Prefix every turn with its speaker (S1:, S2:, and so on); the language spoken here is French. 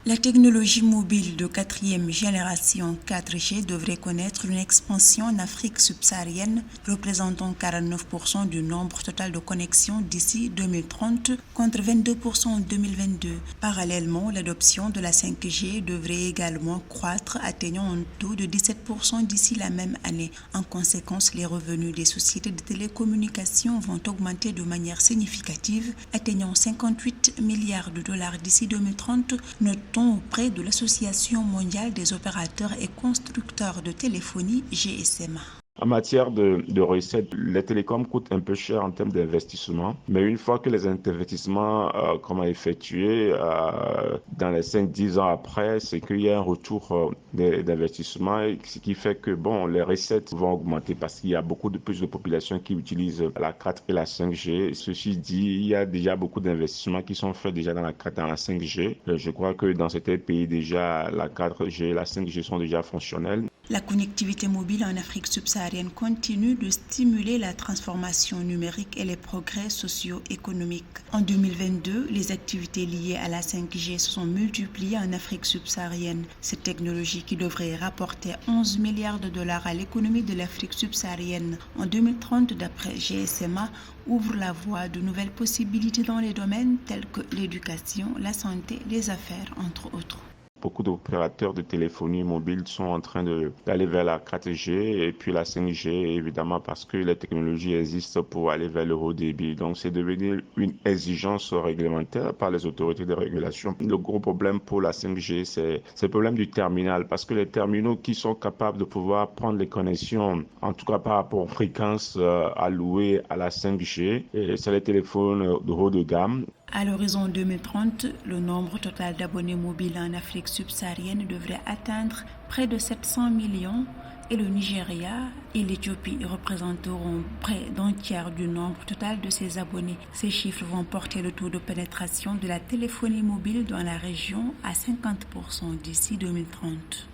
S1: La technologie mobile de quatrième génération 4G devrait connaître une expansion en Afrique subsaharienne, représentant 49% du nombre total de connexions d'ici 2030 contre 22% en 2022. Parallèlement, l'adoption de la 5G devrait également croître, atteignant un taux de 17% d'ici la même année. En conséquence, les revenus des sociétés de télécommunications vont augmenter de manière significative, atteignant 58 milliards de dollars d'ici 2030, notons auprès de l'Association mondiale des opérateurs et constructeurs de téléphonie GSMA.
S2: En matière de recettes, les télécoms coûtent un peu cher en termes d'investissement, mais une fois que les investissements effectués dans les 5-10 ans après, c'est qu'il y a un retour d'investissement, ce qui fait que les recettes vont augmenter parce qu'il y a beaucoup de plus de populations qui utilisent la 4 et la 5G. Ceci dit, il y a déjà beaucoup d'investissements qui sont faits déjà dans la 4 et dans la 5G. Je crois que dans certains pays déjà, la 4G et la 5G sont déjà fonctionnelles.
S1: La connectivité mobile en Afrique subsaharienne continue de stimuler la transformation numérique et les progrès socio-économiques. En 2022, les activités liées à la 5G se sont multipliées en Afrique subsaharienne. Cette technologie, qui devrait rapporter 11 milliards de dollars à l'économie de l'Afrique subsaharienne en 2030 d'après GSMA, ouvre la voie à de nouvelles possibilités dans les domaines tels que l'éducation, la santé, les affaires, entre autres.
S2: Beaucoup d'opérateurs de téléphonie mobile sont en train d'aller vers la 4G et puis la 5G, évidemment, parce que les technologies existent pour aller vers le haut débit. Donc, c'est devenu une exigence réglementaire par les autorités de régulation. Le gros problème pour la 5G, c'est le problème du terminal, parce que les terminaux qui sont capables de pouvoir prendre les connexions, en tout cas par rapport aux fréquences allouées à la 5G, c'est les téléphones de haut de gamme.
S1: À l'horizon 2030, le nombre total d'abonnés mobiles en Afrique subsaharienne devrait atteindre près de 700 millions et le Nigeria et l'Éthiopie représenteront près d'un tiers du nombre total de ces abonnés. Ces chiffres vont porter le taux de pénétration de la téléphonie mobile dans la région à 50% d'ici 2030.